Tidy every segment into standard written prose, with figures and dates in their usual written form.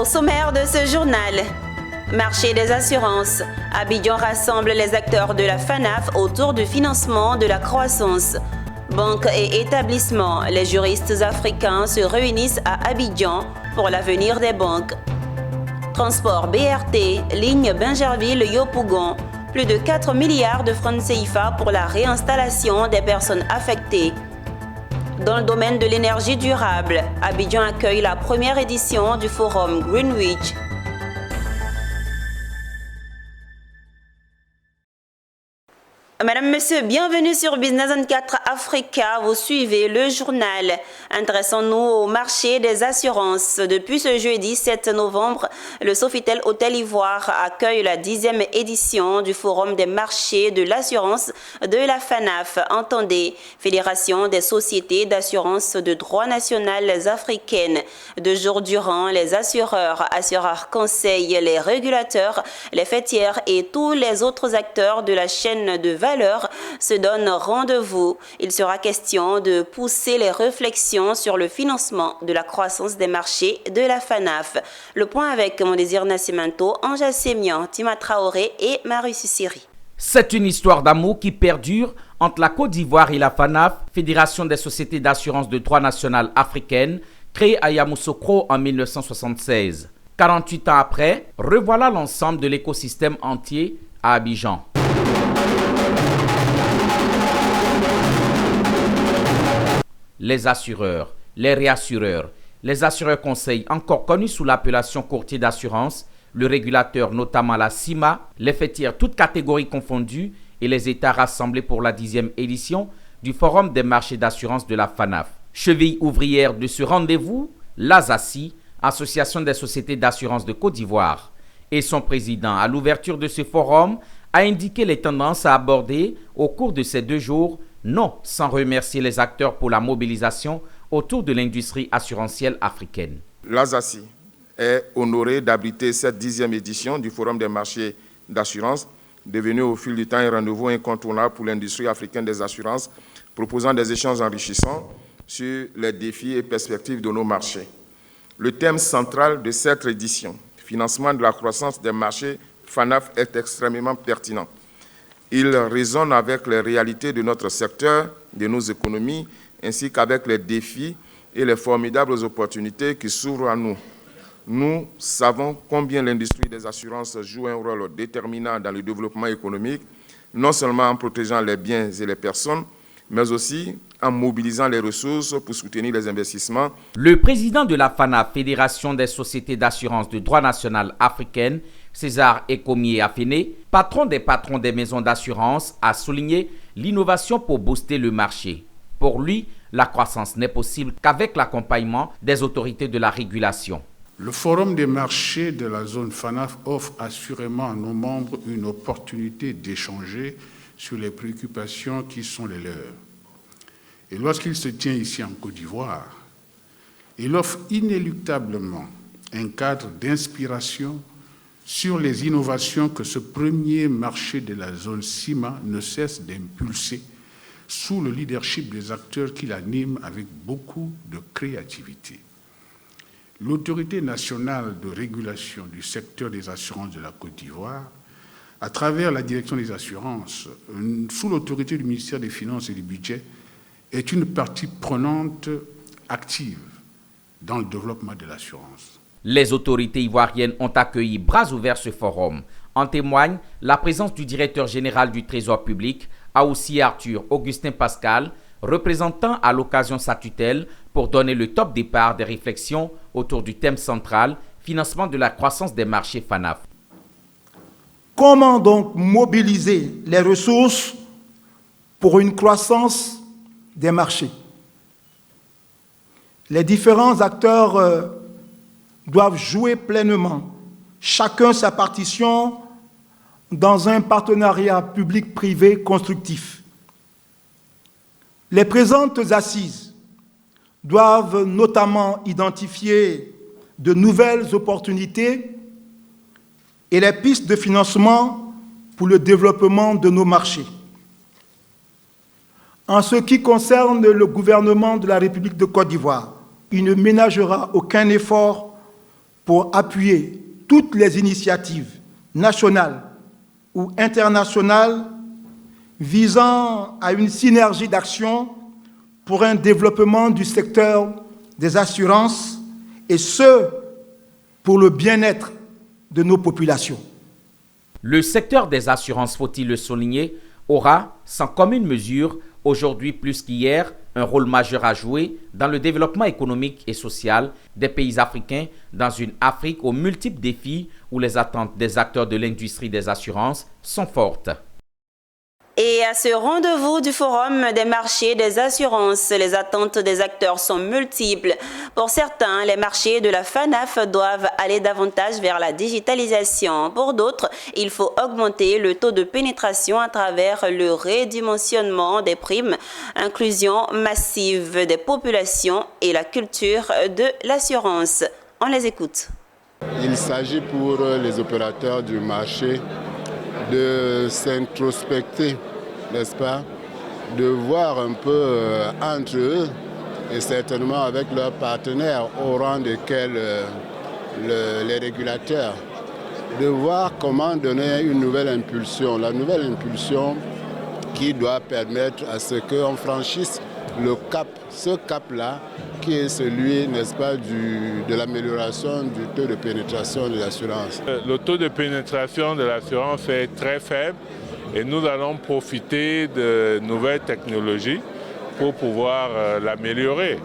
sommaire de ce journal, marché des assurances. Abidjan rassemble les acteurs de la FANAF autour du financement de la croissance. Banques et établissements, les juristes africains se réunissent à Abidjan pour l'avenir des banques. Transport BRT, ligne Bingerville-Yopougon, plus de 4 milliards de francs CFA pour la réinstallation des personnes affectées. Dans le domaine de l'énergie durable, Abidjan accueille la première édition du forum Greenwich. Madame, Monsieur, bienvenue sur Business 24 Africa. Vous suivez le journal. Intéressons-nous au marché des assurances. Depuis ce jeudi 7 novembre, le Sofitel Hôtel Ivoire accueille la 10e édition du Forum des marchés de l'assurance de la FANAF. Entendez, Fédération des sociétés d'assurance de droit national africaines. 2 jours durant, les assureurs conseils, les régulateurs, les fêtières et tous les autres acteurs de la chaîne de valeur se donnent rendez-vous. Il sera question de pousser les réflexions sur le financement de la croissance des marchés de la FANAF. Le point avec Mondésir Nascimento, Anja Sémian, Tima Traoré et Marius Siri. C'est une histoire d'amour qui perdure entre la Côte d'Ivoire et la FANAF, Fédération des sociétés d'assurance de droit national africaine, créée à Yamoussoukro en 1976. 48 ans après, revoilà l'ensemble de l'écosystème entier à Abidjan. Les assureurs, les réassureurs, les assureurs conseils, encore connus sous l'appellation courtier d'assurance, le régulateur, notamment la CIMA, les fêtières, toutes catégories confondues, et les États rassemblés pour la 10e édition du Forum des marchés d'assurance de la FANAF. Cheville ouvrière de ce rendez-vous, l'ASACI, Association des sociétés d'assurance de Côte d'Ivoire, et son président, à l'ouverture de ce forum, a indiqué les tendances à aborder au cours de ces 2 jours, non sans remercier les acteurs pour la mobilisation autour de l'industrie assurantielle africaine. L'ASACI est honorée d'abriter cette 10e édition du Forum des marchés d'assurance, devenu au fil du temps un rendez-vous incontournable pour l'industrie africaine des assurances, proposant des échanges enrichissants sur les défis et perspectives de nos marchés. Le thème central de cette édition, financement de la croissance des marchés FANAF, est extrêmement pertinent. Il résonne avec les réalités de notre secteur, de nos économies, ainsi qu'avec les défis et les formidables opportunités qui s'ouvrent à nous. Nous savons combien l'industrie des assurances joue un rôle déterminant dans le développement économique, non seulement en protégeant les biens et les personnes, mais aussi en mobilisant les ressources pour soutenir les investissements. Le président de la FANAF, Fédération des sociétés d'assurance de droit national africaine, César Ekomié Aféné, patron des maisons d'assurance, a souligné l'innovation pour booster le marché. Pour lui, la croissance n'est possible qu'avec l'accompagnement des autorités de la régulation. Le Forum des marchés de la zone FANAF offre assurément à nos membres une opportunité d'échanger sur les préoccupations qui sont les leurs. Et lorsqu'il se tient ici en Côte d'Ivoire, il offre inéluctablement un cadre d'inspiration sur les innovations que ce premier marché de la zone CIMA ne cesse d'impulser sous le leadership des acteurs qui l'animent avec beaucoup de créativité. L'Autorité nationale de régulation du secteur des assurances de la Côte d'Ivoire, à travers la direction des assurances, sous l'autorité du ministère des Finances et du Budget, est une partie prenante active dans le développement de l'assurance. Les autorités ivoiriennes ont accueilli bras ouverts ce forum. En témoigne la présence du directeur général du Trésor public, Aoussi Arthur Augustin Pascal, représentant à l'occasion sa tutelle pour donner le top départ des réflexions autour du thème central, financement de la croissance des marchés FANAF. Comment donc mobiliser les ressources pour une croissance des marchés? Les différents acteurs doivent jouer pleinement, chacun sa partition, dans un partenariat public-privé constructif. Les présentes assises doivent notamment identifier de nouvelles opportunités et les pistes de financement pour le développement de nos marchés. En ce qui concerne le gouvernement de la République de Côte d'Ivoire, il ne ménagera aucun effort pour appuyer toutes les initiatives nationales ou internationales visant à une synergie d'action pour un développement du secteur des assurances, et ce, pour le bien-être de nos populations. Le secteur des assurances, faut-il le souligner, aura, sans commune mesure, aujourd'hui plus qu'hier, un rôle majeur à jouer dans le développement économique et social des pays africains dans une Afrique aux multiples défis où les attentes des acteurs de l'industrie des assurances sont fortes. Et à ce rendez-vous du Forum des marchés des assurances, les attentes des acteurs sont multiples. Pour certains, les marchés de la FANAF doivent aller davantage vers la digitalisation. Pour d'autres, il faut augmenter le taux de pénétration à travers le redimensionnement des primes, inclusion massive des populations et la culture de l'assurance. On les écoute. Il s'agit pour les opérateurs du marché de s'introspecter, n'est-ce pas, de voir un peu entre eux et certainement avec leurs partenaires au rang desquels les régulateurs, de voir comment donner une nouvelle impulsion. La nouvelle impulsion qui doit permettre à ce qu'on franchisse le cap, ce cap-là, qui est celui, n'est-ce pas, de l'amélioration du taux de pénétration de l'assurance. Le taux de pénétration de l'assurance est très faible et nous allons profiter de nouvelles technologies pour pouvoir l'améliorer.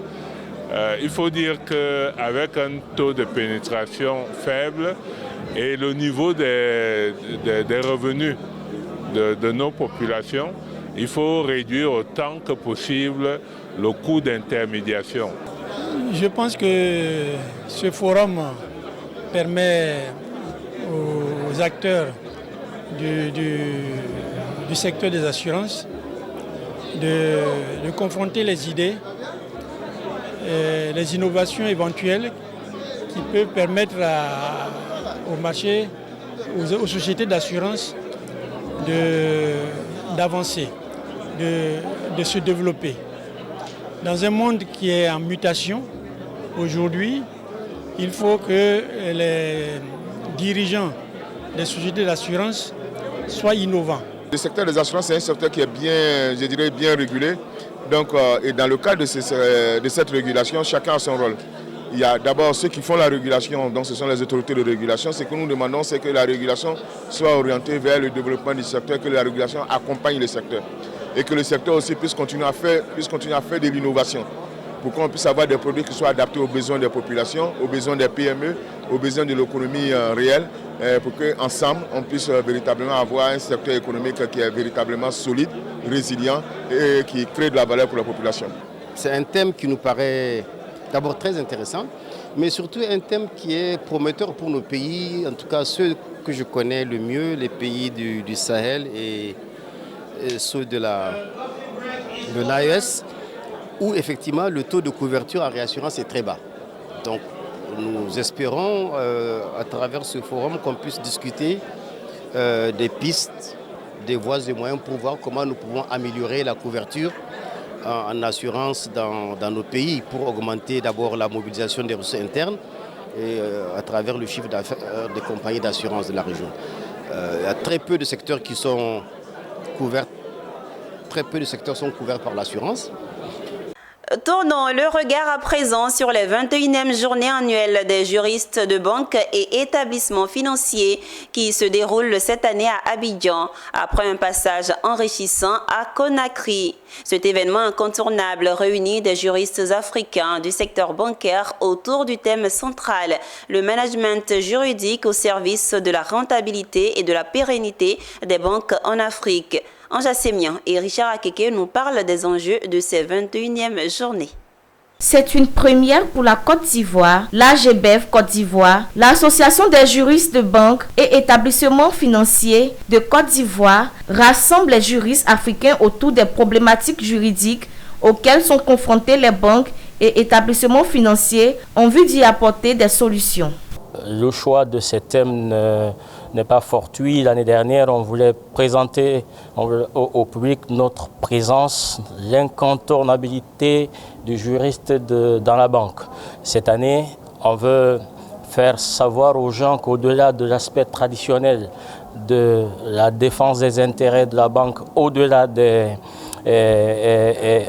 Il faut dire qu'avec un taux de pénétration faible et le niveau des revenus de nos populations, il faut réduire autant que possible le coût d'intermédiation. Je pense que ce forum permet aux acteurs du secteur des assurances de confronter les idées, et les innovations éventuelles qui peuvent permettre au marché, aux sociétés d'assurance d'avancer, de se développer. Dans un monde qui est en mutation, aujourd'hui, il faut que les dirigeants des sociétés d'assurance soient innovants. Le secteur des assurances, c'est un secteur qui est bien, je dirais, bien régulé. Donc, et dans le cadre de cette régulation, chacun a son rôle. Il y a d'abord ceux qui font la régulation, donc ce sont les autorités de régulation. Ce que nous demandons, c'est que la régulation soit orientée vers le développement du secteur, que la régulation accompagne le secteur. Et que le secteur aussi puisse continuer à faire de l'innovation, pour qu'on puisse avoir des produits qui soient adaptés aux besoins des populations, aux besoins des PME, aux besoins de l'économie réelle, pour qu'ensemble, on puisse véritablement avoir un secteur économique qui est véritablement solide, résilient et qui crée de la valeur pour la population. C'est un thème qui nous paraît d'abord très intéressant, mais surtout un thème qui est prometteur pour nos pays, en tout cas ceux que je connais le mieux, les pays du Sahel et ceux de l'AES, où effectivement le taux de couverture en réassurance est très bas. Donc nous espérons à travers ce forum qu'on puisse discuter des pistes, des voies et moyens pour voir comment nous pouvons améliorer la couverture en assurance dans nos pays pour augmenter d'abord la mobilisation des ressources internes et à travers le chiffre d'affaires des compagnies d'assurance de la région. Il y a très peu de secteurs qui sont couverts, très peu de secteurs sont couverts par l'assurance. Tournons le regard à présent sur les 21e journées annuelles des juristes de banques et établissements financiers qui se déroulent cette année à Abidjan, après un passage enrichissant à Conakry. Cet événement incontournable réunit des juristes africains du secteur bancaire autour du thème central, le management juridique au service de la rentabilité et de la pérennité des banques en Afrique. Anja Semian et Richard Akeke nous parlent des enjeux de ces 21e journées. C'est une première pour la Côte d'Ivoire, l'AGBEF Côte d'Ivoire, l'Association des juristes de banques et établissements financiers de Côte d'Ivoire rassemble les juristes africains autour des problématiques juridiques auxquelles sont confrontés les banques et établissements financiers en vue d'y apporter des solutions. Le choix de ces thèmes n'est pas fortuit. L'année dernière, on voulait présenter au public notre présence, l'incontournabilité du juriste dans la banque. Cette année, on veut faire savoir aux gens qu'au-delà de l'aspect traditionnel de la défense des intérêts de la banque, au-delà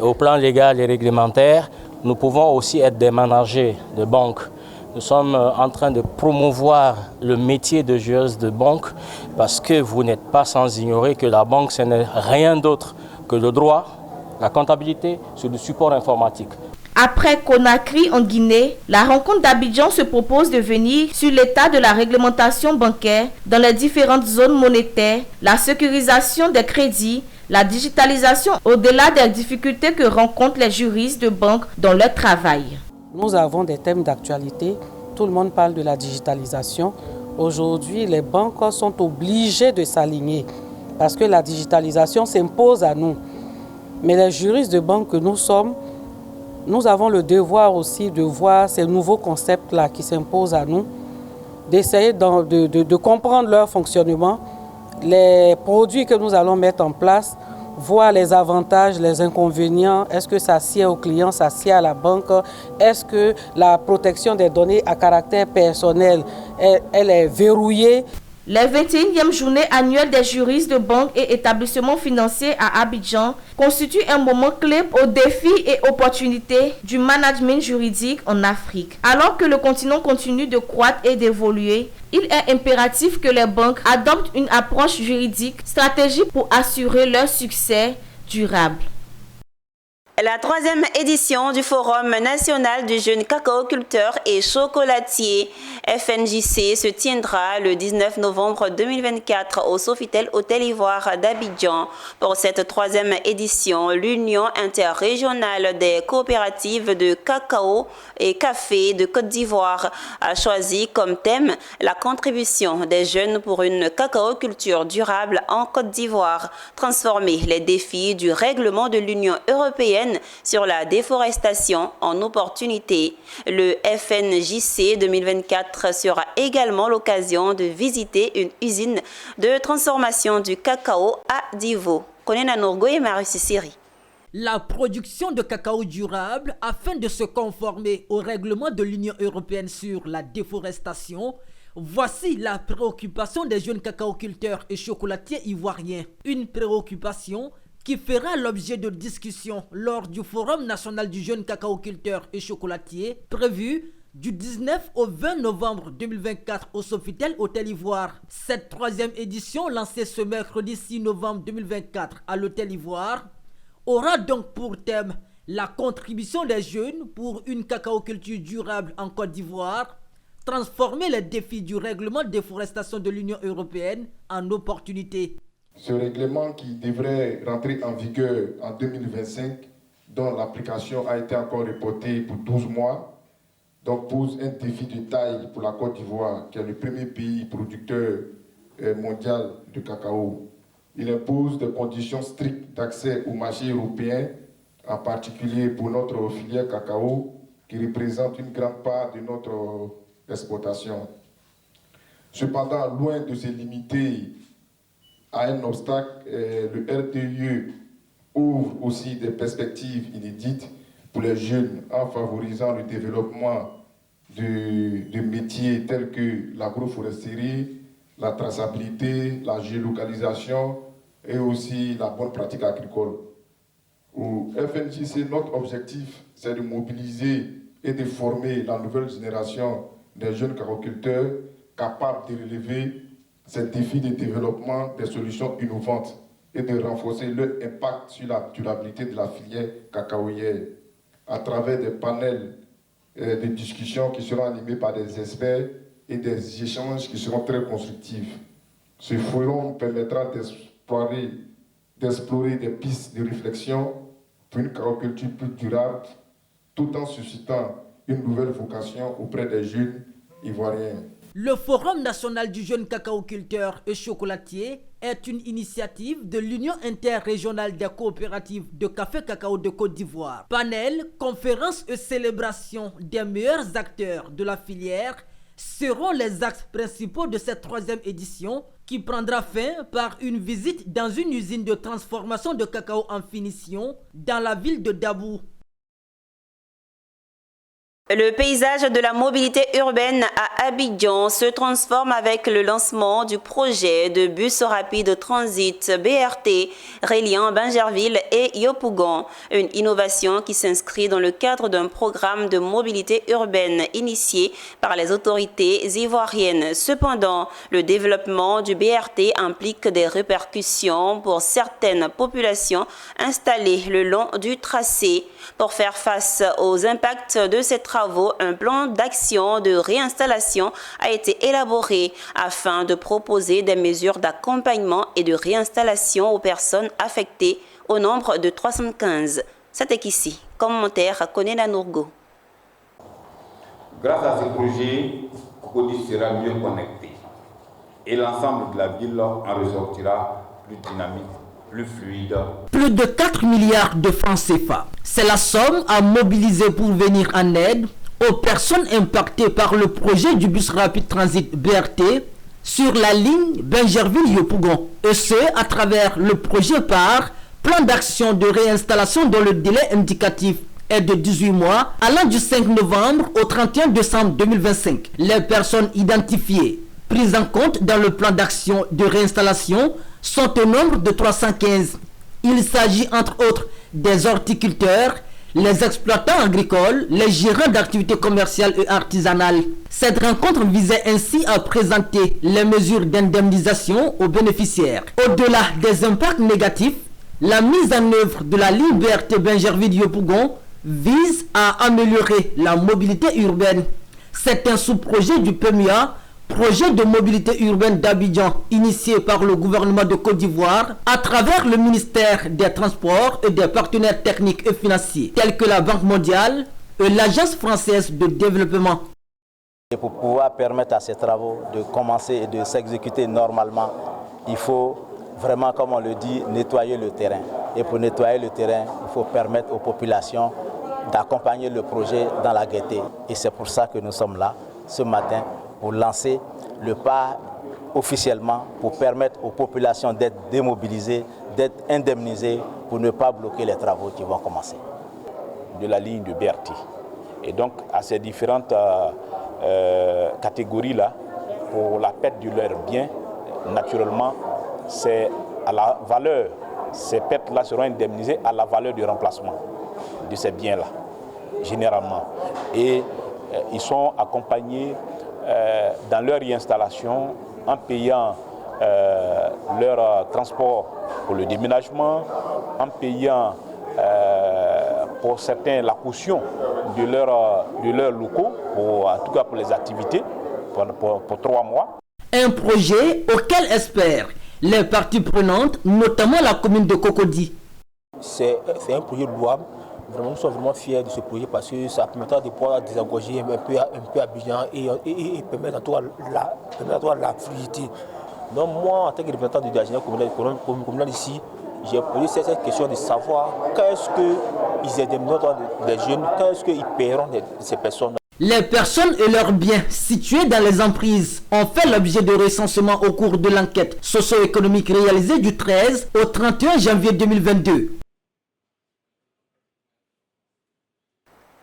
au plan légal et réglementaire, nous pouvons aussi être des managers de banque. Nous sommes en train de promouvoir le métier de joueuse de banque parce que vous n'êtes pas sans ignorer que la banque, ce n'est rien d'autre que le droit, la comptabilité sur le support informatique. Après Conakry en Guinée, la rencontre d'Abidjan se propose de venir sur l'état de la réglementation bancaire dans les différentes zones monétaires, la sécurisation des crédits, la digitalisation au-delà des difficultés que rencontrent les juristes de banque dans leur travail. Nous avons des thèmes d'actualité. Tout le monde parle de la digitalisation. Aujourd'hui, les banques sont obligées de s'aligner parce que la digitalisation s'impose à nous. Mais les juristes de banque que nous sommes, nous avons le devoir aussi de voir ces nouveaux concepts-là qui s'imposent à nous, d'essayer de comprendre leur fonctionnement, les produits que nous allons mettre en place, voir les avantages, les inconvénients, est-ce que ça sied au client, ça sied à la banque, est-ce que la protection des données à caractère personnel, elle est verrouillée. Les 21e journées annuelles des juristes de banque et établissements financiers à Abidjan constituent un moment clé aux défis et opportunités du management juridique en Afrique. Alors que le continent continue de croître et d'évoluer, il est impératif que les banques adoptent une approche juridique stratégique pour assurer leur succès durable. La 3e édition du Forum national du jeune cacaoculteur et chocolatier FNJC se tiendra le 19 novembre 2024 au Sofitel Hôtel Ivoire d'Abidjan. Pour cette 3e édition, l'Union interrégionale des coopératives de cacao et café de Côte d'Ivoire a choisi comme thème la contribution des jeunes pour une cacaoculture durable en Côte d'Ivoire, transformer les défis du règlement de l'Union européenne sur la déforestation en opportunité. Le FNJC 2024 sera également l'occasion de visiter une usine de transformation du cacao à Divo. Konena Nourgo et Marie Sissiri. La production de cacao durable afin de se conformer au règlement de l'Union européenne sur la déforestation. Voici la préoccupation des jeunes cacaoculteurs et chocolatiers ivoiriens. Une préoccupation qui fera l'objet de discussions lors du Forum national du jeune cacaoculteur et chocolatier prévu du 19 au 20 novembre 2024 au Sofitel Hôtel Ivoire. Cette 3e édition, lancée ce mercredi 6 novembre 2024 à l'Hôtel Ivoire, aura donc pour thème la contribution des jeunes pour une cacaoculture durable en Côte d'Ivoire, transformer les défis du règlement de déforestation de l'Union européenne en opportunités. Ce règlement qui devrait rentrer en vigueur en 2025, dont l'application a été encore reportée pour 12 mois, donc pose un défi de taille pour la Côte d'Ivoire, qui est le premier pays producteur mondial de cacao. Il impose des conditions strictes d'accès au marché européen, en particulier pour notre filière cacao, qui représente une grande part de notre exportation. Cependant, loin de se limiter à un obstacle, le RTE ouvre aussi des perspectives inédites pour les jeunes en favorisant le développement de métiers tels que l'agroforesterie, la traçabilité, la géolocalisation et aussi la bonne pratique agricole. Au FNJC, notre objectif, c'est de mobiliser et de former la nouvelle génération des jeunes cacaoculteurs capables de relever ces défis de développement des solutions innovantes et de renforcer leur impact sur la durabilité de la filière cacaoyère à travers des panels de discussions qui seront animés par des experts et des échanges qui seront très constructifs. Ce forum permettra d'explorer des pistes de réflexion pour une cacaoculture plus durable tout en suscitant une nouvelle vocation auprès des jeunes ivoiriens. Le Forum national du jeune cacaoculteur et chocolatier est une initiative de l'Union interrégionale des coopératives de café cacao de Côte d'Ivoire. Panel, conférences et célébrations des meilleurs acteurs de la filière seront les axes principaux de cette 3e édition qui prendra fin par une visite dans une usine de transformation de cacao en finition dans la ville de Dabou. Le paysage de la mobilité urbaine à Abidjan se transforme avec le lancement du projet de bus rapide transit BRT reliant Bingerville et Yopougon, une innovation qui s'inscrit dans le cadre d'un programme de mobilité urbaine initié par les autorités ivoiriennes. Cependant, le développement du BRT implique des répercussions pour certaines populations installées le long du tracé. Pour faire face aux impacts de ces travaux, un plan d'action de réinstallation a été élaboré afin de proposer des mesures d'accompagnement et de réinstallation aux personnes affectées au nombre de 315. C'était ici. Commentaire à Konena Nourgo. Grâce à ce projet, Cocody sera mieux connecté et l'ensemble de la ville en ressortira plus dynamique, plus fluide. Plus de 4 milliards de francs CFA. C'est la somme à mobiliser pour venir en aide aux personnes impactées par le projet du bus rapide transit BRT sur la ligne Bingerville-Yopougon. Et ce, à travers le projet par plan d'action de réinstallation dont le délai indicatif est de 18 mois, allant du 5 novembre au 31 décembre 2025. Les personnes identifiées, prises en compte dans le plan d'action de réinstallation, sont au nombre de 315. Il s'agit entre autres des horticulteurs, les exploitants agricoles, les gérants d'activités commerciales et artisanales. Cette rencontre visait ainsi à présenter les mesures d'indemnisation aux bénéficiaires. Au-delà des impacts négatifs, la mise en œuvre de la ligne BRT Bingerville-Yopougon vise à améliorer la mobilité urbaine. C'est un sous-projet du PMUA, projet de mobilité urbaine d'Abidjan, initié par le gouvernement de Côte d'Ivoire à travers le ministère des Transports et des partenaires techniques et financiers, tels que la Banque mondiale et l'Agence française de développement. Et pour pouvoir permettre à ces travaux de commencer et de s'exécuter normalement, il faut vraiment, comme on le dit, nettoyer le terrain. Et pour nettoyer le terrain, il faut permettre aux populations d'accompagner le projet dans la gaieté. Et c'est pour ça que nous sommes là ce matin, pour lancer le pas officiellement, pour permettre aux populations d'être démobilisées, d'être indemnisées, pour ne pas bloquer les travaux qui vont commencer. De la ligne de BRT. Et donc à ces différentes catégories-là, pour la perte de leurs biens, naturellement, c'est à la valeur, ces pertes-là seront indemnisées à la valeur du remplacement de ces biens-là, généralement. Et ils sont accompagnés dans leur réinstallation en payant leur transport pour le déménagement, en payant pour certains la caution de leurs locaux, en tout cas pour les activités, pour 3 mois. Un projet auquel espèrent les parties prenantes, notamment la commune de Cocody. C'est un projet louable. Vraiment, nous sommes vraiment fiers de ce projet parce que ça permettra de pouvoir désengorger un peu Abidjan et permettre à toi la fluidité. Donc moi, en tant que représentant de l'ingénieur communal ici, j'ai posé cette question de savoir qu'est-ce qu'ils indemniseront des jeunes, qu'est-ce qu'ils paieront de ces personnes. Les personnes et leurs biens situés dans les emprises ont fait l'objet de recensement au cours de l'enquête socio-économique réalisée du 13 au 31 janvier 2022.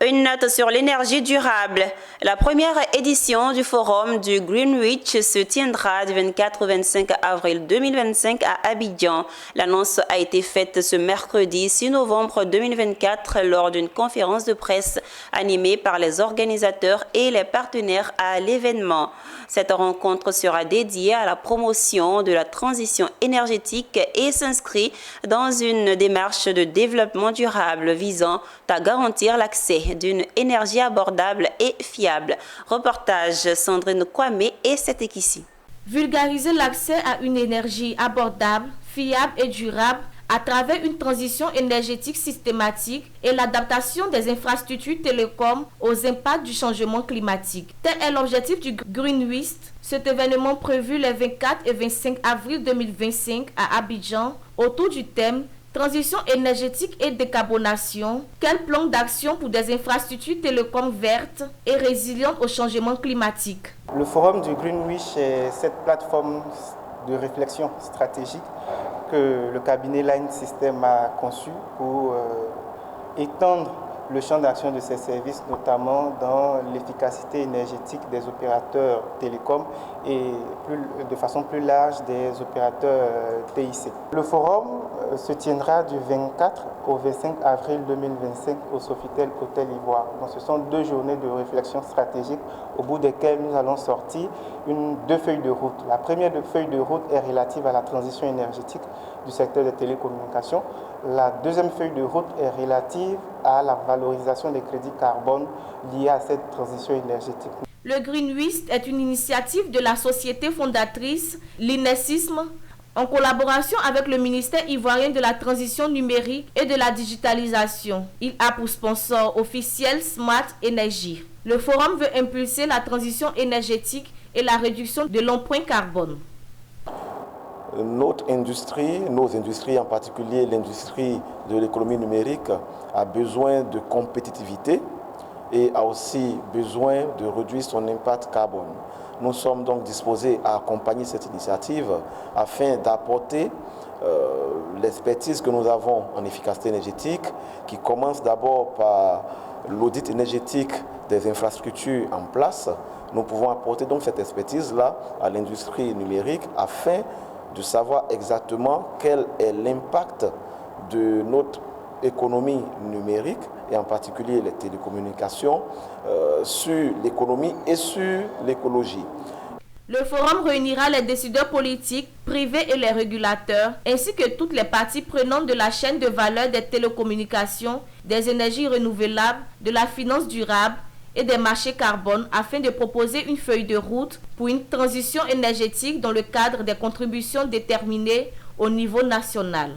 Une note sur l'énergie durable. La première édition du forum du Greenwich se tiendra du 24 au 25 avril 2025 à Abidjan. L'annonce a été faite ce mercredi 6 novembre 2024 lors d'une conférence de presse animée par les organisateurs et les partenaires à l'événement. Cette rencontre sera dédiée à la promotion de la transition énergétique et s'inscrit dans une démarche de développement durable visant à garantir l'accès d'une énergie abordable et fiable. Reportage Sandrine Kwame et c'était ici. Vulgariser l'accès à une énergie abordable, fiable et durable à travers une transition énergétique systématique et l'adaptation des infrastructures télécoms aux impacts du changement climatique. Tel est l'objectif du Greenwich, cet événement prévu les 24 et 25 avril 2025 à Abidjan autour du thème transition énergétique et décarbonation, quel plan d'action pour des infrastructures télécoms vertes et résilientes au changement climatique? Le forum du Greenwich est cette plateforme de réflexion stratégique que le cabinet Line System a conçu pour étendre le champ d'action de ces services, notamment dans l'efficacité énergétique des opérateurs télécoms et de façon plus large des opérateurs TIC. Le forum se tiendra du 24 au 25 avril 2025 au Sofitel Hôtel Ivoire. Donc, ce sont 2 journées de réflexion stratégique au bout desquelles nous allons sortir 2 feuilles de route. La première feuille de route est relative à la transition énergétique du secteur des télécommunications. La deuxième feuille de route est relative à la valorisation des crédits carbone liés à cette transition énergétique. Le Green West est une initiative de la société fondatrice, l'INESISM, en collaboration avec le ministère ivoirien de la transition numérique et de la digitalisation. Il a pour sponsor officiel Smart Energy. Le forum veut impulser la transition énergétique et la réduction de l'empreinte carbone. Nos industries, en particulier l'industrie de l'économie numérique, a besoin de compétitivité et a aussi besoin de réduire son impact carbone. Nous sommes donc disposés à accompagner cette initiative afin d'apporter l'expertise que nous avons en efficacité énergétique, qui commence d'abord par l'audit énergétique des infrastructures en place. Nous pouvons apporter donc cette expertise-là à l'industrie numérique afin de savoir exactement quel est l'impact de notre économie numérique et en particulier les télécommunications sur l'économie et sur l'écologie. Le forum réunira les décideurs politiques, privés et les régulateurs, ainsi que toutes les parties prenantes de la chaîne de valeur des télécommunications, des énergies renouvelables, de la finance durable et des marchés carbone afin de proposer une feuille de route pour une transition énergétique dans le cadre des contributions déterminées au niveau national.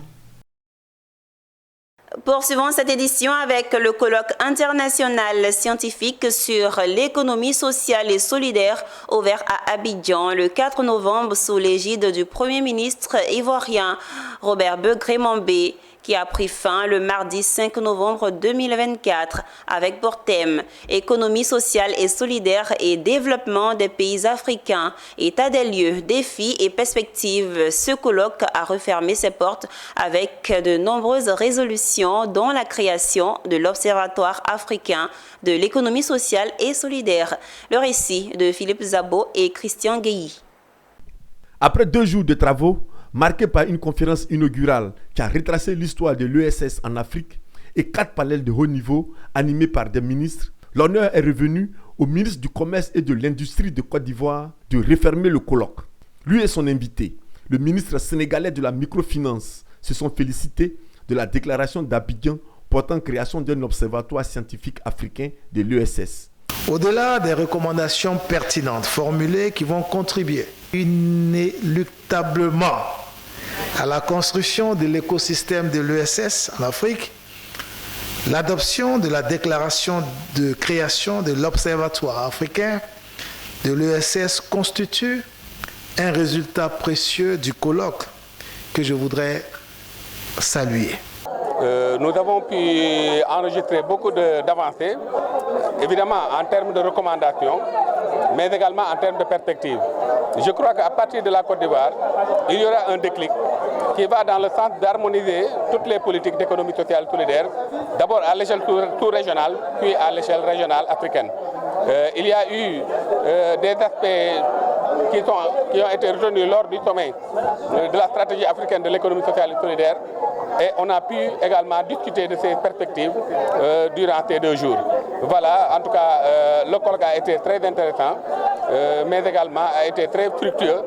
Poursuivons cette édition avec le colloque international scientifique sur l'économie sociale et solidaire ouvert à Abidjan le 4 novembre sous l'égide du Premier ministre ivoirien Robert Begré-Mambé, qui a pris fin le mardi 5 novembre 2024 avec pour thème « Économie sociale et solidaire et développement des pays africains, état des lieux, défis et perspectives ». Ce colloque a refermé ses portes avec de nombreuses résolutions dont la création de l'Observatoire africain de l'économie sociale et solidaire. Le récit de Philippe Zabo et Christian Guéhi. Après 2 jours de travaux, marqué par une conférence inaugurale qui a retracé l'histoire de l'ESS en Afrique et 4 panels de haut niveau animés par des ministres, l'honneur est revenu au ministre du Commerce et de l'Industrie de Côte d'Ivoire de refermer le colloque. Lui et son invité, le ministre sénégalais de la microfinance, se sont félicités de la déclaration d'Abidjan portant création d'un observatoire scientifique africain de l'ESS. Au-delà des recommandations pertinentes formulées qui vont contribuer inéluctablement à la construction de l'écosystème de l'ESS en Afrique, l'adoption de la déclaration de création de l'Observatoire africain de l'ESS constitue un résultat précieux du colloque que je voudrais saluer. Nous avons pu enregistrer beaucoup d'avancées, évidemment en termes de recommandations, mais également en termes de perspectives. Je crois qu'à partir de la Côte d'Ivoire, il y aura un déclic qui va dans le sens d'harmoniser toutes les politiques d'économie sociale solidaire, d'abord à l'échelle sous-régionale, puis à l'échelle régionale africaine. Il y a eu des aspects qui ont été retenus lors du sommet de la stratégie africaine de l'économie sociale et solidaire, et on a pu également discuter de ces perspectives durant ces 2 jours. Voilà, en tout cas, le colloque a été très intéressant, mais également a été très fructueux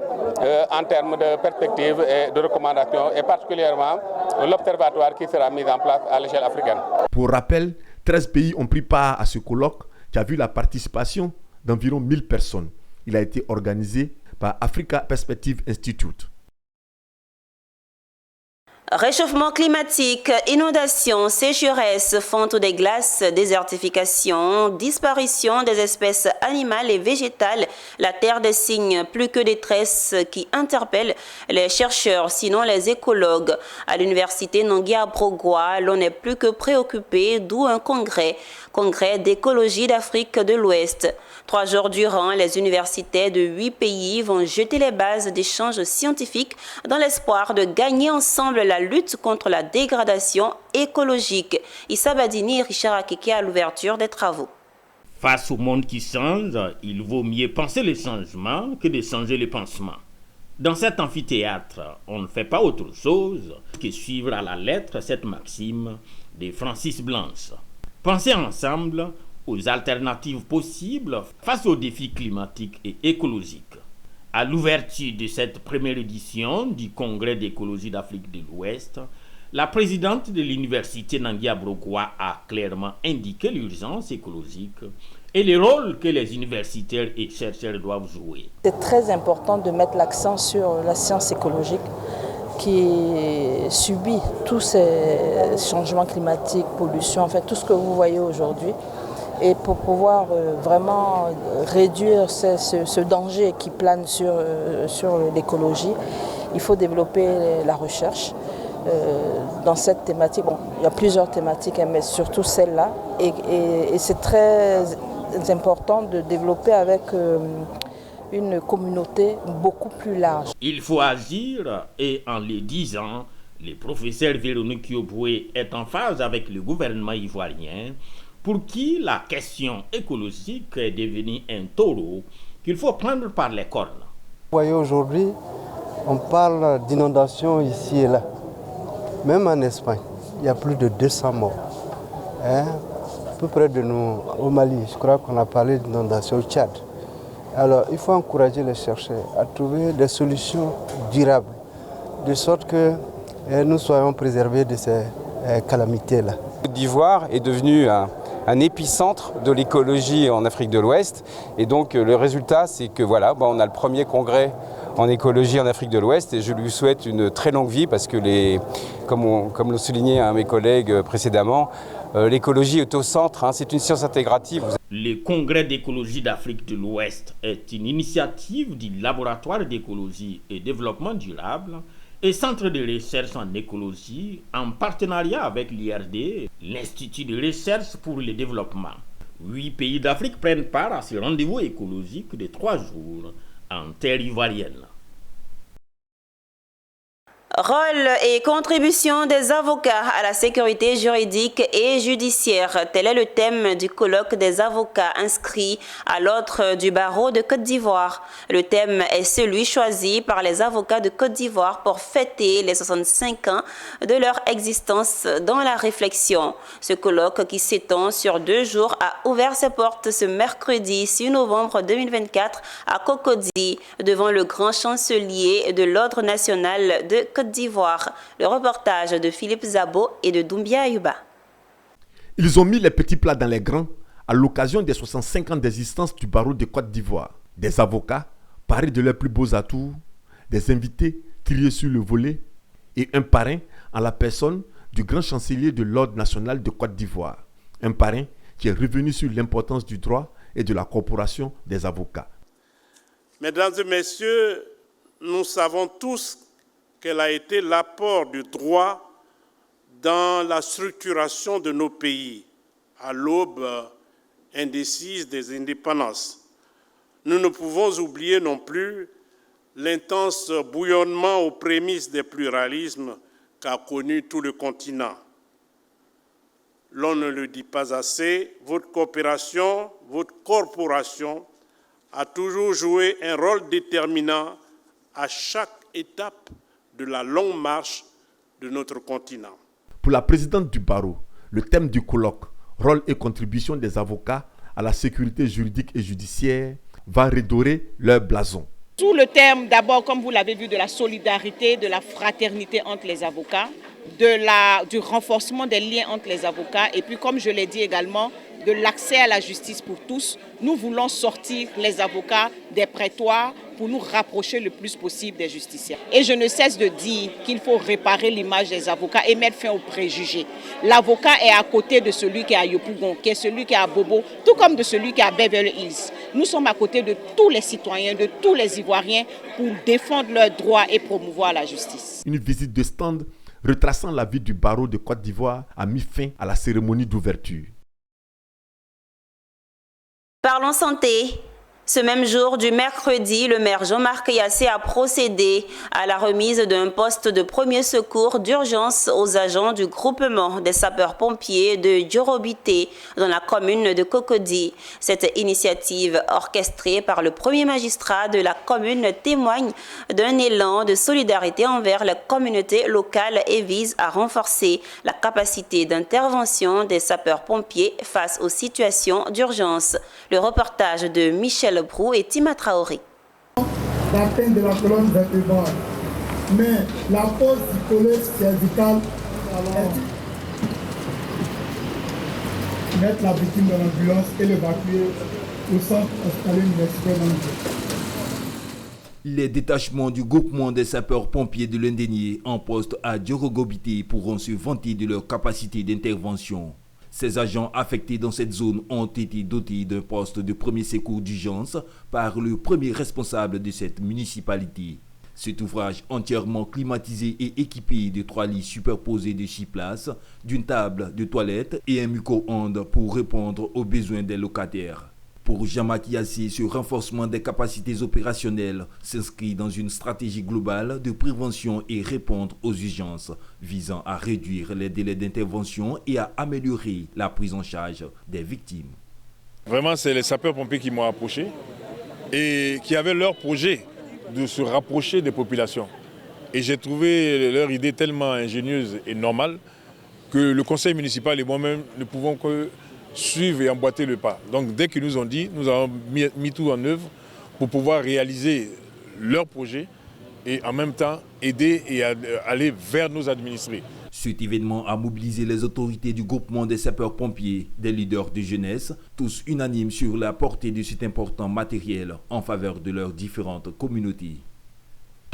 en termes de perspectives et de recommandations, et particulièrement l'observatoire qui sera mis en place à l'échelle africaine. Pour rappel, 13 pays ont pris part à ce colloque qui a vu la participation d'environ 1000 personnes. Il a été organisé par Africa Perspective Institute. Réchauffement climatique, inondations, sécheresse, fonte des glaces, désertification, disparition des espèces animales et végétales, la terre des signes plus que détresse qui interpelle les chercheurs, sinon les écologues. À l'université Nongui-Abrogwa, l'on n'est plus que préoccupé, d'où un congrès d'écologie d'Afrique de l'Ouest. 3 jours durant, les universités de 8 pays vont jeter les bases d'échanges scientifiques dans l'espoir de gagner ensemble la la lutte contre la dégradation écologique. Issa Badini et Richard Akeke à l'ouverture des travaux. Face au monde qui change, il vaut mieux penser le changement que de changer le pansement. Dans cet amphithéâtre, on ne fait pas autre chose que suivre à la lettre cette maxime de Francis Blanche. Penser ensemble aux alternatives possibles face aux défis climatiques et écologiques. À l'ouverture de cette première édition du Congrès d'écologie d'Afrique de l'Ouest, la présidente de l'université Nangia Brogwa a clairement indiqué l'urgence écologique et le rôle que les universitaires et chercheurs doivent jouer. C'est très important de mettre l'accent sur la science écologique qui subit tous ces changements climatiques, pollution, en fait tout ce que vous voyez aujourd'hui. Et pour pouvoir vraiment réduire ce danger qui plane sur l'écologie, il faut développer la recherche. Dans cette thématique, bon, il y a plusieurs thématiques, mais surtout celle-là. Et c'est très important de développer avec une communauté beaucoup plus large. Il faut agir et en le disant, le professeur Véronique Yoboué est en phase avec le gouvernement ivoirien pour qui la question écologique est devenue un taureau qu'il faut prendre par les cornes. Vous voyez, aujourd'hui, on parle d'inondations ici et là. Même en Espagne, il y a plus de 200 morts. Peu près de nous, au Mali, je crois qu'on a parlé d'inondations au Tchad. Alors, il faut encourager les chercheurs à trouver des solutions durables, de sorte que nous soyons préservés de ces calamités-là. Côte d'Ivoire est devenue un épicentre de l'écologie en Afrique de l'Ouest. Et donc, le résultat, c'est que voilà, on a le premier congrès en écologie en Afrique de l'Ouest et je lui souhaite une très longue vie parce que, comme l'ont souligné mes collègues précédemment, l'écologie est au centre, c'est une science intégrative. Le Congrès d'écologie d'Afrique de l'Ouest est une initiative du Laboratoire d'écologie et développement durable et Centre de recherche en écologie en partenariat avec l'IRD, l'Institut de recherche pour le développement. 8 pays d'Afrique prennent part à ce rendez-vous écologique de 3 jours en terre ivoirienne. Rôle et contribution des avocats à la sécurité juridique et judiciaire. Tel est le thème du colloque des avocats inscrits à l'ordre du barreau de Côte d'Ivoire. Le thème est celui choisi par les avocats de Côte d'Ivoire pour fêter les 65 ans de leur existence dans la réflexion. Ce colloque qui s'étend sur 2 jours a ouvert ses portes ce mercredi 6 novembre 2024 à Cocody devant le grand chancelier de l'Ordre national de Côte d'Ivoire. Le reportage de Philippe Zabo et de Doumbia Ayuba. Ils ont mis les petits plats dans les grands à l'occasion des 65 ans d'existence du barreau de Côte d'Ivoire. Des avocats parés de leurs plus beaux atouts, des invités triés sur le volet et un parrain en la personne du grand chancelier de l'Ordre national de Côte d'Ivoire. Un parrain qui est revenu sur l'importance du droit et de la corporation des avocats. Mesdames et messieurs, nous savons tous quel a été l'apport du droit dans la structuration de nos pays à l'aube indécise des indépendances. Nous ne pouvons oublier non plus l'intense bouillonnement aux prémices des pluralismes qu'a connu tout le continent. L'on ne le dit pas assez, votre coopération, votre corporation a toujours joué un rôle déterminant à chaque étape de la longue marche de notre continent. Pour la présidente du barreau, le thème du colloque, rôle et contribution des avocats à la sécurité juridique et judiciaire, va redorer leur blason. Sous le terme, d'abord, comme vous l'avez vu, de la solidarité, de la fraternité entre les avocats, du renforcement des liens entre les avocats et puis, comme je l'ai dit également, de l'accès à la justice pour tous. Nous voulons sortir les avocats des prétoires pour nous rapprocher le plus possible des justiciables. Et je ne cesse de dire qu'il faut réparer l'image des avocats et mettre fin aux préjugés. L'avocat est à côté de celui qui est à Yopougon, qui est celui qui est à Bobo, tout comme de celui qui est à Beverly Hills. Nous sommes à côté de tous les citoyens, de tous les Ivoiriens pour défendre leurs droits et promouvoir la justice. Une visite de stand retraçant la vie du barreau de Côte d'Ivoire a mis fin à la cérémonie d'ouverture. Parlons santé. Ce même jour du mercredi, le maire Jean-Marc Yassé a procédé à la remise d'un poste de premier secours d'urgence aux agents du groupement des sapeurs-pompiers de Djorobité dans la commune de Cocody. Cette initiative orchestrée par le premier magistrat de la commune témoigne d'un élan de solidarité envers la communauté locale et vise à renforcer la capacité d'intervention des sapeurs-pompiers face aux situations d'urgence. Le reportage de Michel Brou et Tima Traoré. D'atteinte de la colonne vertébrale, mais la pose du collet cervical mettre la victime dans l'ambulance et l'évacuer au centre hospitalier universitaire d'Angers. Les détachements du groupement des sapeurs-pompiers de l'Indénié en poste à Djorobité pourront se vanter de leur capacité d'intervention. Ces agents affectés dans cette zone ont été dotés d'un poste de premier secours d'urgence par le premier responsable de cette municipalité. Cet ouvrage entièrement climatisé et équipé de 3 lits superposés de 6 places, d'une table de toilette et un micro-ondes pour répondre aux besoins des locataires. Pour Jean-Marc Yassé, ce renforcement des capacités opérationnelles s'inscrit dans une stratégie globale de prévention et répondre aux urgences, visant à réduire les délais d'intervention et à améliorer la prise en charge des victimes. Vraiment, c'est les sapeurs-pompiers qui m'ont approché et qui avaient leur projet de se rapprocher des populations. Et j'ai trouvé leur idée tellement ingénieuse et normale que le conseil municipal et moi-même ne pouvons que suivre et emboîter le pas. Donc dès qu'ils nous ont dit, nous avons mis tout en œuvre pour pouvoir réaliser leur projet et en même temps aider et aller vers nos administrés. Cet événement a mobilisé les autorités du groupement des sapeurs-pompiers, des leaders de jeunesse, tous unanimes sur la portée de cet important matériel en faveur de leurs différentes communautés.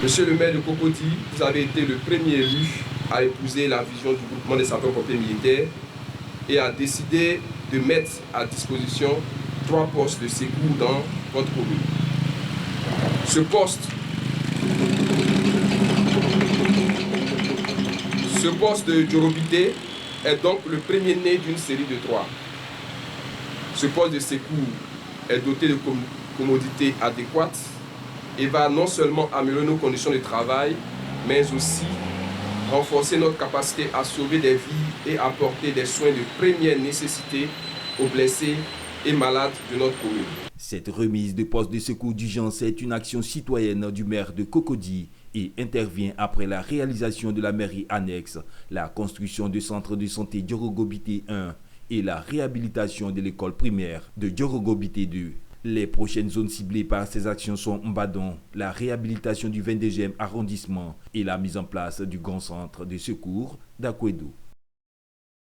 Monsieur le maire de Cocody, vous avez été le premier élu à épouser la vision du groupement des sapeurs-pompiers militaires et à décider de mettre à disposition 3 postes de secours dans votre commune. Ce poste de Djorobité est donc le premier né d'une série de 3. Ce poste de secours est doté de commodités adéquates et va non seulement améliorer nos conditions de travail, mais aussi renforcer notre capacité à sauver des vies et apporter des soins de première nécessité aux blessés et malades de notre commune. Cette remise de poste de secours d'urgence est une action citoyenne du maire de Cocody et intervient après la réalisation de la mairie annexe, la construction du centre de santé Djorobité 1 et la réhabilitation de l'école primaire de Djorobité 2. Les prochaines zones ciblées par ces actions sont Mbadon, la réhabilitation du 22e arrondissement et la mise en place du grand centre de secours d'Akwedo.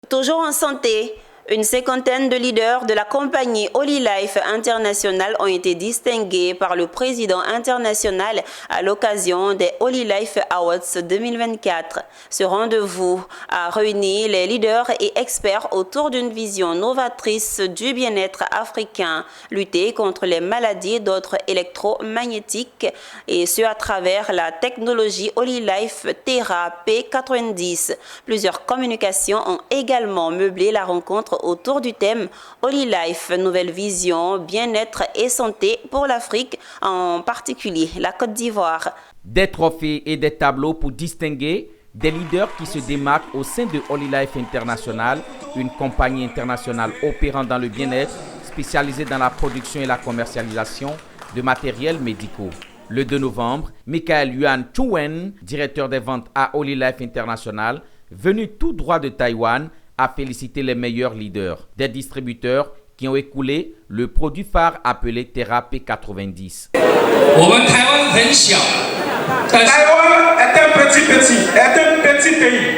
Toujours en santé, une cinquantaine de leaders de la compagnie Holy Life International ont été distingués par le président international à l'occasion des Holy Life Awards 2024. Ce rendez-vous a réuni les leaders et experts autour d'une vision novatrice du bien-être africain, lutter contre les maladies d'ordre électromagnétique et ce à travers la technologie Holy Life Terra P90. Plusieurs communications ont également meublé la rencontre autour du thème Holy Life, nouvelle vision, bien-être et santé pour l'Afrique, en particulier la Côte d'Ivoire. Des trophées et des tableaux pour distinguer des leaders qui se démarquent au sein de Holy Life International, une compagnie internationale opérant dans le bien-être, spécialisée dans la production et la commercialisation de matériels médicaux. Le 2 novembre, Michael Yuan Chuen, directeur des ventes à Holy Life International, venu tout droit de Taïwan, a félicité les meilleurs leaders, des distributeurs qui ont écoulé le produit phare appelé Terra P90. Taïwan est un petit pays.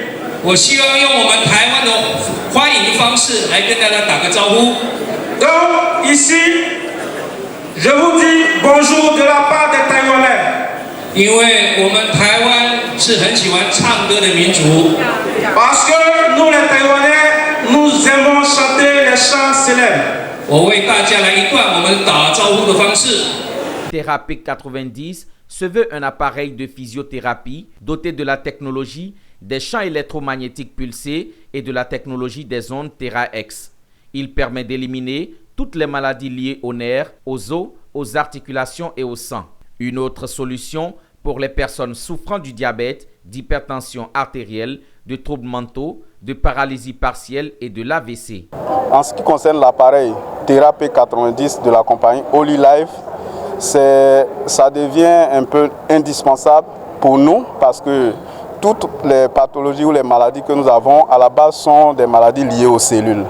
Donc ici, je vous dis bonjour de la part des Taïwanais. Parce que nous les Taïwanais, nous aimons chanter les chants célèbres. Terra P90 se veut un appareil de physiothérapie doté de la technologie des champs électromagnétiques pulsés et de la technologie des ondes Terra X. Il permet d'éliminer toutes les maladies liées aux nerfs, aux os, aux articulations et au sang. Une autre solution pour les personnes souffrant du diabète, d'hypertension artérielle, de troubles mentaux, de paralysie partielle et de l'AVC. En ce qui concerne l'appareil Thérapie 90 de la compagnie Holy Life, ça devient un peu indispensable pour nous parce que toutes les pathologies ou les maladies que nous avons à la base sont des maladies liées aux cellules.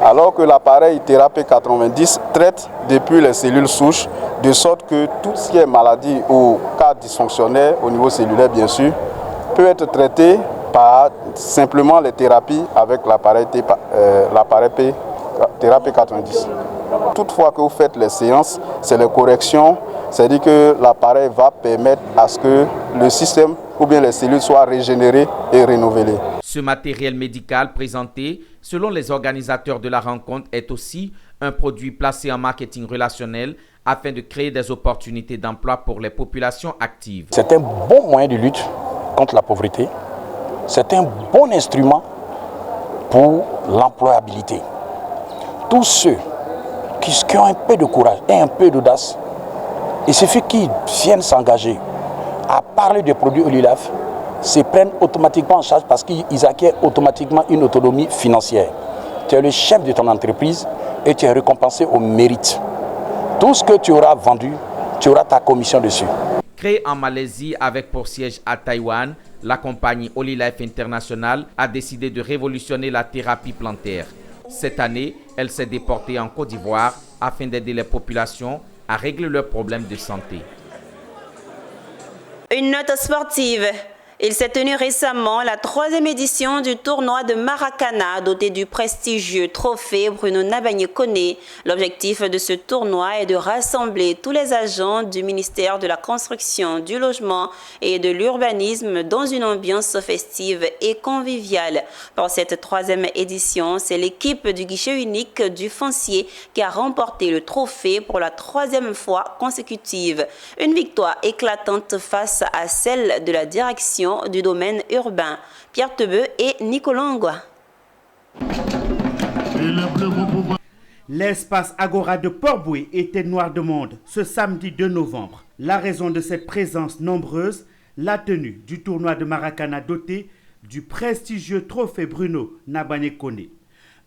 Alors que l'appareil Thérapie 90 traite depuis les cellules souches, de sorte que tout ce qui est maladie ou cas dysfonctionnel au niveau cellulaire, bien sûr, peut être traité par simplement les thérapies avec l'appareil Thérapie 90. Toutefois que vous faites les séances, c'est les corrections, c'est-à-dire que l'appareil va permettre à ce que le système ou bien les cellules soient régénérées et renouvelées. Ce matériel médical présenté, selon les organisateurs de la rencontre, est aussi un produit placé en marketing relationnel afin de créer des opportunités d'emploi pour les populations actives. C'est un bon moyen de lutte contre la pauvreté. C'est un bon instrument pour l'employabilité. Tous ceux qui ont un peu de courage et un peu d'audace, il suffit qu'ils viennent s'engager à parler des produits Olilaf, se prennent automatiquement en charge parce qu'ils acquièrent automatiquement une autonomie financière. Tu es le chef de ton entreprise et tu es récompensé au mérite. Tout ce que tu auras vendu, tu auras ta commission dessus. Créée en Malaisie avec pour siège à Taïwan, la compagnie Holy Life International a décidé de révolutionner la thérapie plantaire. Cette année, elle s'est déportée en Côte d'Ivoire afin d'aider les populations à régler leurs problèmes de santé. Une note sportive. Il s'est tenu récemment la 3e édition du tournoi de Maracana, doté du prestigieux trophée Bruno Nabagné-Koné. L'objectif de ce tournoi est de rassembler tous les agents du ministère de la Construction, du Logement et de l'Urbanisme dans une ambiance festive et conviviale. Pour cette 3e édition, c'est l'équipe du guichet unique du foncier qui a remporté le trophée pour la 3e fois consécutive. Une victoire éclatante face à celle de la direction du domaine urbain. Pierre Tebeu et Nicolas Angwa. L'espace Agora de Port-Boué était noir de monde ce samedi 2 novembre. La raison de cette présence nombreuse, la tenue du tournoi de Maracana doté du prestigieux trophée Bruno Nabagné-Koné.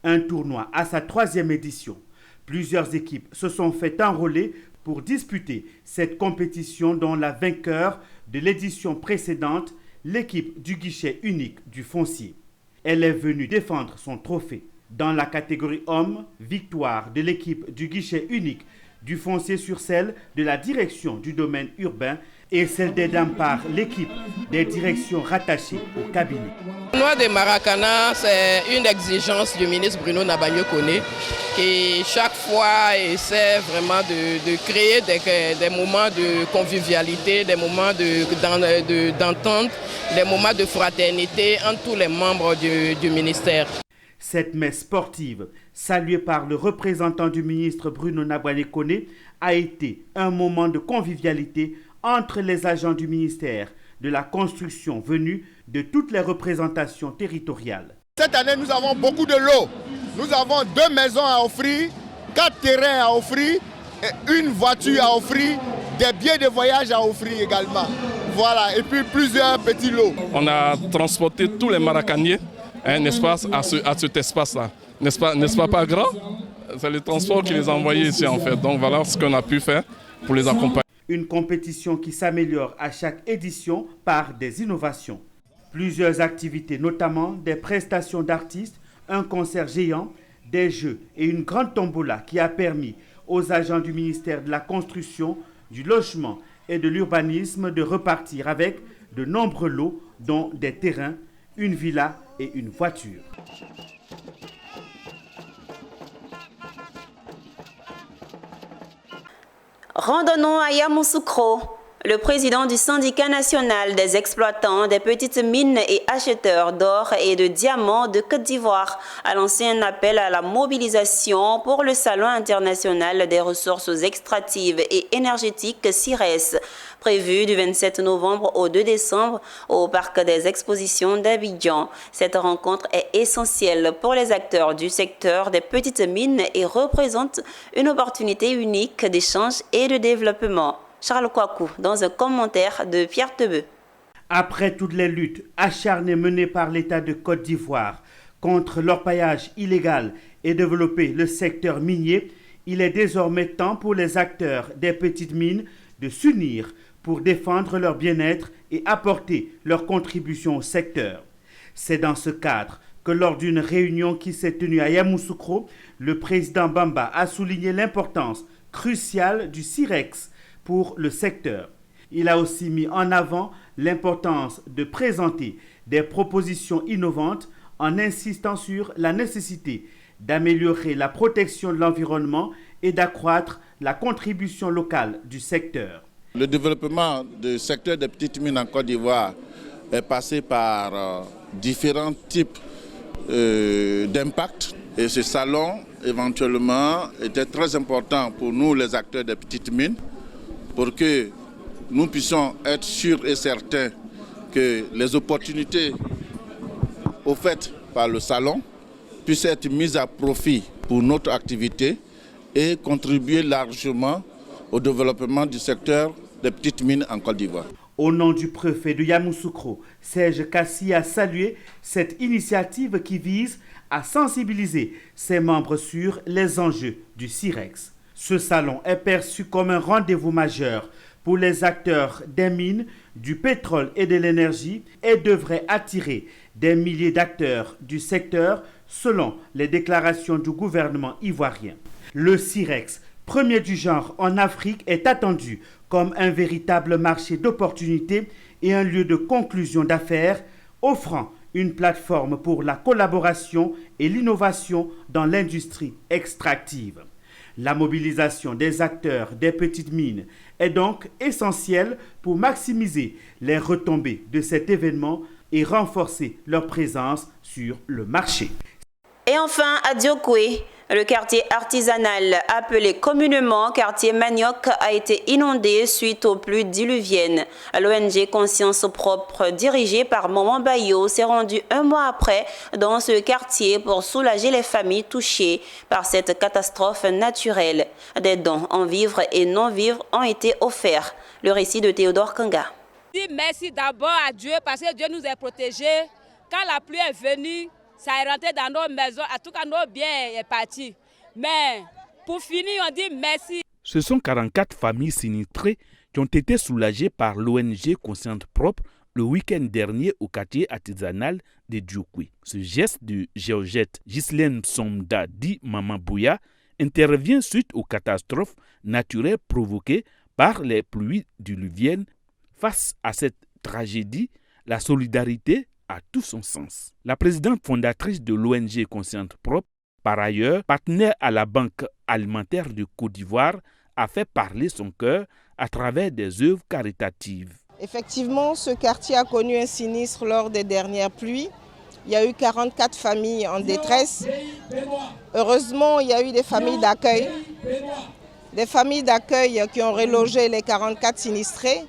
Un tournoi à sa 3e édition. Plusieurs équipes se sont fait enrôler pour disputer cette compétition dont la vainqueur de l'édition précédente, l'équipe du guichet unique du foncier. Elle est venue défendre son trophée. Dans la catégorie hommes, victoire de l'équipe du guichet unique du foncier sur celle de la direction du domaine urbain et celle des dames par l'équipe des directions rattachées au cabinet. Le tournoi de Maracana, c'est une exigence du ministre Bruno Nabagné-Koné qui chaque fois essaie vraiment de créer des moments de convivialité, des moments d'entente, des moments de fraternité entre tous les membres du ministère. Cette messe sportive, saluée par le représentant du ministre Bruno Nabagné-Koné, a été un moment de convivialité entre les agents du ministère de la Construction venus de toutes les représentations territoriales. Cette année, nous avons beaucoup de lots. Nous avons 2 maisons à offrir, 4 terrains à offrir, et une voiture à offrir, des billets de voyage à offrir également. Voilà, et puis plusieurs petits lots. On a transporté tous les Maracaniers n'est-ce pas, à cet espace-là. N'est-ce pas grand? C'est le transport qui les a envoyés ici en fait. Donc voilà ce qu'on a pu faire pour les accompagner. Une compétition qui s'améliore à chaque édition par des innovations. Plusieurs activités, notamment des prestations d'artistes, un concert géant, des jeux et une grande tombola qui a permis aux agents du ministère de la Construction, du Logement et de l'Urbanisme de repartir avec de nombreux lots, dont des terrains, une villa et une voiture. Randonnons à Yamoussoukro. Le président du syndicat national des exploitants des petites mines et acheteurs d'or et de diamants de Côte d'Ivoire a lancé un appel à la mobilisation pour le Salon international des ressources extractives et énergétiques CIRES, prévu du 27 novembre au 2 décembre au Parc des Expositions d'Abidjan. Cette rencontre est essentielle pour les acteurs du secteur des petites mines et représente une opportunité unique d'échange et de développement. Charles Kouakou, dans un commentaire de Pierre Tebeu. Après toutes les luttes acharnées menées par l'État de Côte d'Ivoire contre l'orpaillage illégal et développer le secteur minier, il est désormais temps pour les acteurs des petites mines de s'unir pour défendre leur bien-être et apporter leur contribution au secteur. C'est dans ce cadre que lors d'une réunion qui s'est tenue à Yamoussoukro, le président Bamba a souligné l'importance cruciale du CIRES pour le secteur. Il a aussi mis en avant l'importance de présenter des propositions innovantes en insistant sur la nécessité d'améliorer la protection de l'environnement et d'accroître la contribution locale du secteur. Le développement du secteur des petites mines en Côte d'Ivoire est passé par différents types d'impact. Et ce salon, éventuellement, était très important pour nous, les acteurs des petites mines, pour que nous puissions être sûrs et certains que les opportunités offertes par le salon puissent être mises à profit pour notre activité et contribuer largement au développement du secteur des petites mines en Côte d'Ivoire. Au nom du préfet de Yamoussoukro, Serge Kassi a salué cette initiative qui vise à sensibiliser ses membres sur les enjeux du CIRES. Ce salon est perçu comme un rendez-vous majeur pour les acteurs des mines, du pétrole et de l'énergie et devrait attirer des milliers d'acteurs du secteur selon les déclarations du gouvernement ivoirien. Le CIRES, premier du genre en Afrique, est attendu comme un véritable marché d'opportunités et un lieu de conclusion d'affaires, offrant une plateforme pour la collaboration et l'innovation dans l'industrie extractive. La mobilisation des acteurs des petites mines est donc essentielle pour maximiser les retombées de cet événement et renforcer leur présence sur le marché. Et enfin, à Diokwe, le quartier artisanal appelé communément quartier Manioc a été inondé suite aux pluies diluviennes. L'ONG Conscience Propre, dirigée par Maman Bayo, s'est rendue un mois après dans ce quartier pour soulager les familles touchées par cette catastrophe naturelle. Des dons en vivres et non-vivres ont été offerts. Le récit de Théodore Kanga. Merci d'abord à Dieu parce que Dieu nous a protégés. Quand la pluie est venue, ça est rentré dans nos maisons, en tout cas nos biens est parti. Mais pour finir, on dit merci. Ce sont 44 familles sinistrées qui ont été soulagées par l'ONG Conscience Propre le week-end dernier au quartier artisanal de Diokwe. Ce geste de Géorgette Ghislaine Somda, dit Maman Bouya, intervient suite aux catastrophes naturelles provoquées par les pluies diluviennes. Face à cette tragédie, la solidarité a tout son sens. La présidente fondatrice de l'ONG Conscience Propre, par ailleurs partenaire à la Banque alimentaire de Côte d'Ivoire, a fait parler son cœur à travers des œuvres caritatives. Effectivement, ce quartier a connu un sinistre lors des dernières pluies. Il y a eu 44 familles en détresse. Heureusement, il y a eu des familles d'accueil. Des familles d'accueil qui ont relogé les 44 sinistrés.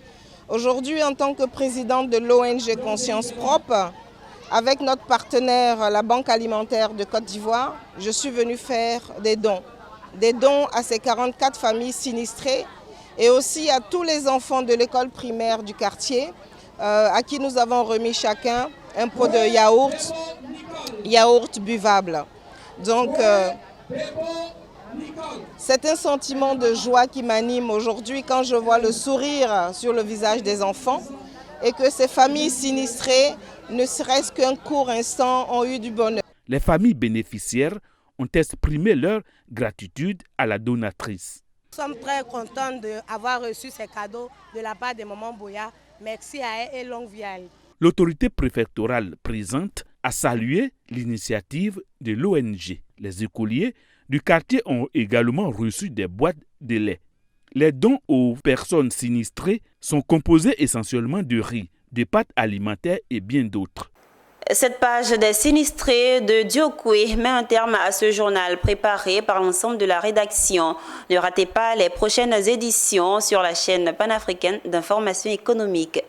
Aujourd'hui, en tant que présidente de l'ONG Conscience Propre, avec notre partenaire, la Banque alimentaire de Côte d'Ivoire, je suis venue faire des dons. Des dons à ces 44 familles sinistrées et aussi à tous les enfants de l'école primaire du quartier, à qui nous avons remis chacun un pot de yaourt buvable. Donc, c'est un sentiment de joie qui m'anime aujourd'hui quand je vois le sourire sur le visage des enfants et que ces familles sinistrées, ne serait-ce qu'un court instant, ont eu du bonheur. Les familles bénéficiaires ont exprimé leur gratitude à la donatrice. Nous sommes très contents d'avoir reçu ces cadeaux de la part de Maman Bouya. Merci à elle et longue vie à elle. L'autorité préfectorale présente a salué l'initiative de l'ONG. Les écoliers du quartier ont également reçu des boîtes de lait. Les dons aux personnes sinistrées sont composés essentiellement de riz, de pâtes alimentaires et bien d'autres. Cette page des sinistrés de Diokwe met un terme à ce journal préparé par l'ensemble de la rédaction. Ne ratez pas les prochaines éditions sur la chaîne panafricaine d'information économique.